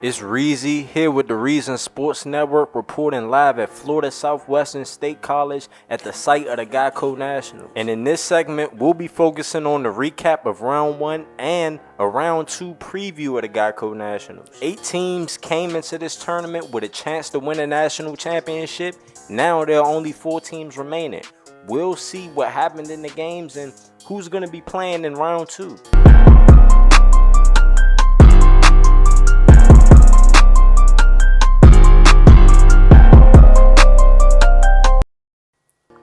It's Reezy here with the Reason Sports Network, reporting live at Florida Southwestern State College at the site of the GEICO Nationals. And in this segment, we'll be focusing on the recap of Round 1 and a Round 2 preview of the GEICO Nationals. 8 teams came into this tournament with a chance to win a national championship. Now there are only 4 teams remaining. We'll see what happened in the games and who's going to be playing in Round 2.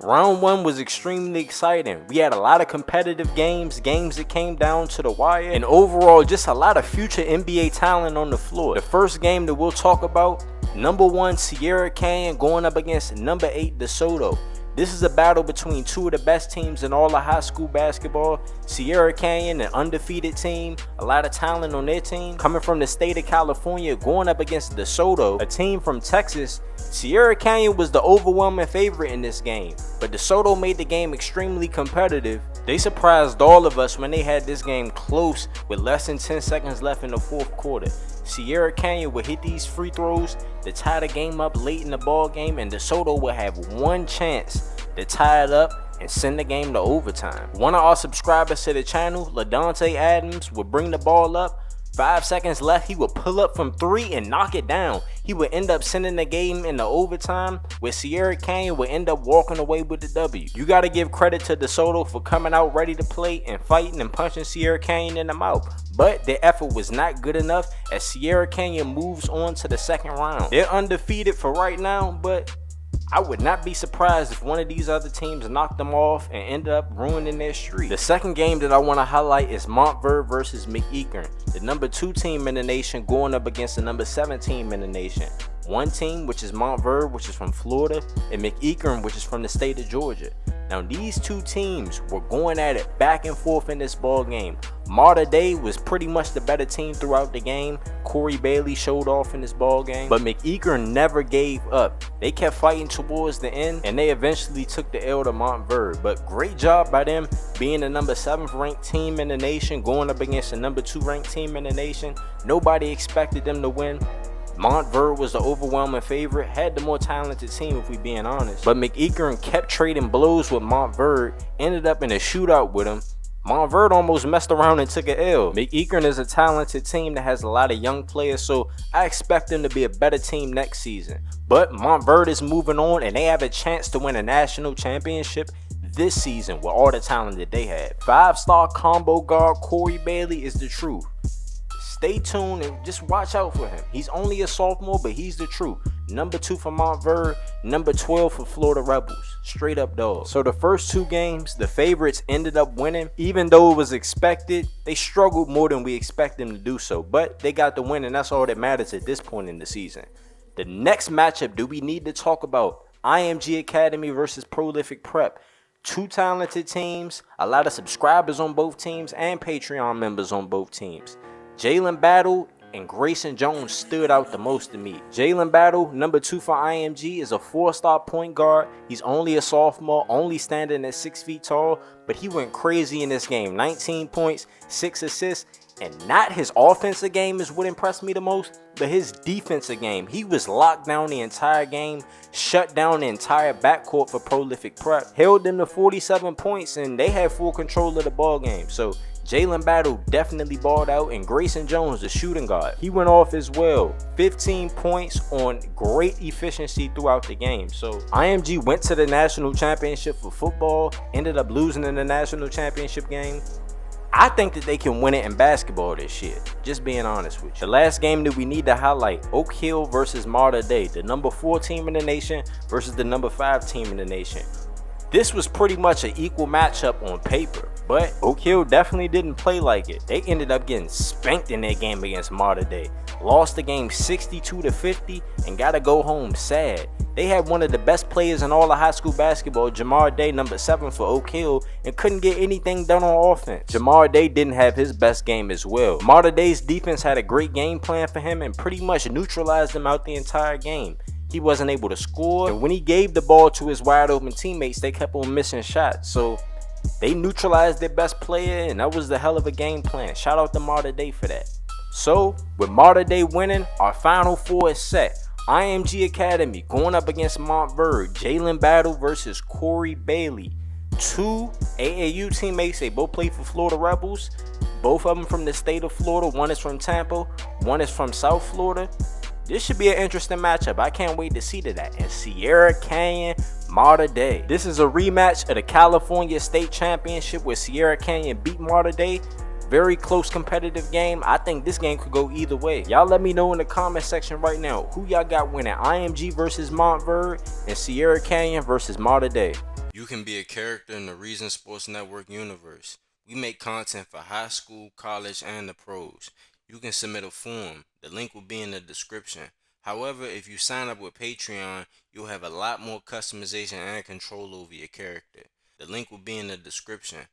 Round 1 was extremely exciting. We had a lot of competitive games that came down to the wire, and overall just a lot of future NBA talent on the floor. The first game that we'll talk about, number 1 Sierra Canyon going up against number 8 DeSoto. This is a battle between 2 of the best teams in all of high school basketball. Sierra Canyon, an undefeated team, a lot of talent on their team. Coming from the state of California, going up against DeSoto, a team from Texas. Sierra Canyon was the overwhelming favorite in this game, but DeSoto made the game extremely competitive. They surprised all of us when they had this game close with less than 10 seconds left in the fourth quarter. Sierra Canyon would hit these free throws to tie the game up late in the ball game, and DeSoto would have one chance to tie it up and send the game to overtime. One of our subscribers to the channel, LaDonte Adams, would bring the ball up. 5 seconds left, he would pull up from 3 and knock it down. He would end up sending the game into overtime, where Sierra Canyon would end up walking away with the W. You got to give credit to DeSoto for coming out ready to play and fighting and punching Sierra Canyon in the mouth. But their effort was not good enough as Sierra Canyon moves on to the second round. They're undefeated for right now, but I would not be surprised if one of these other teams knocked them off and ended up ruining their streak. The second game that I want to highlight is Montverde versus McEachern, the number 2 team in the nation going up against the number 7 team in the nation. One team, which is Montverde, which is from Florida, and McEachern, which is from the state of Georgia. Now these 2 teams were going at it back and forth in this ball game. Montverde was pretty much the better team throughout the game. Corey Bailey showed off in this ball game, but McEachern never gave up. They kept fighting towards the end, and they eventually took the L to Montverde. But great job by them being the number 7th ranked team in the nation, going up against the number 2 ranked team in the nation. Nobody expected them to win. Montverde was the overwhelming favorite, had the more talented team if we being honest. But McEachern kept trading blows with Montverde, ended up in a shootout with him. Montverde almost messed around and took an L. McEachern is a talented team that has a lot of young players, so I expect them to be a better team next season. But Montverde is moving on, and they have a chance to win a national championship this season with all the talent that they have. 5-star combo guard Corey Bailey is the truth. Stay tuned and just watch out for him. He's only a sophomore, but he's the truth. Number 2 for Montverde, number 12 for Florida Rebels. Straight up dog. So the first 2 games, the favorites ended up winning. Even though it was expected, they struggled more than we expect them to do so. But they got the win, and that's all that matters at this point in the season. The next matchup do we need to talk about? IMG Academy versus Prolific Prep. 2 talented teams, a lot of subscribers on both teams, and Patreon members on both teams. Jalen Battle and Grayson Jones stood out the most to me. Jalen Battle, number 2 for IMG, is a 4-star point guard. He's only a sophomore, only standing at 6 feet tall, but he went crazy in this game. 19 points, 6 assists, and not his offensive game is what impressed me the most, but his defensive game. He was locked down the entire game, shut down the entire backcourt for Prolific Prep, held them to 47 points, and they had full control of the ball game. So Jalen Battle definitely balled out, and Grayson Jones, the shooting guard, he went off as well. 15 points on great efficiency throughout the game. So IMG went to the national championship for football, ended up losing in the national championship game. I think that they can win it in basketball this year, just being honest with you. The last game that we need to highlight, Oak Hill versus Montverde, the number 4 team in the nation versus the number 5 team in the nation. This was pretty much an equal matchup on paper, but Oak Hill definitely didn't play like it. They ended up getting spanked in their game against Montverde. Lost the game 62-50 and got to go home sad. They had one of the best players in all of high school basketball, Jamar Day, number 7 for Oak Hill, and couldn't get anything done on offense. Jamar Day didn't have his best game as well. Montverde's defense had a great game plan for him and pretty much neutralized him out the entire game. He wasn't able to score, and when he gave the ball to his wide open teammates, they kept on missing shots. So they neutralized their best player, and that was the hell of a game plan. Shout out to Montverde for that. So, with Montverde winning, our final four is set. IMG Academy going up against Montverde. Jalen Battle versus Corey Bailey. Two AAU teammates, they both play for Florida Rebels. Both of them from the state of Florida. One is from Tampa, one is from South Florida. This should be an interesting matchup. I can't wait to see that. And Sierra Canyon, Montverde. This is a rematch of the California State Championship where Sierra Canyon beat Montverde. Very close competitive game. I think this game could go either way. Y'all let me know in the comment section right now who y'all got winning. IMG versus Montverde and Sierra Canyon versus Montverde. You can be a character in the Reason Sports Network universe. We make content for high school, college, and the pros. You can submit a form. The link will be in the description. However, if you sign up with Patreon, you'll have a lot more customization and control over your character. The link will be in the description.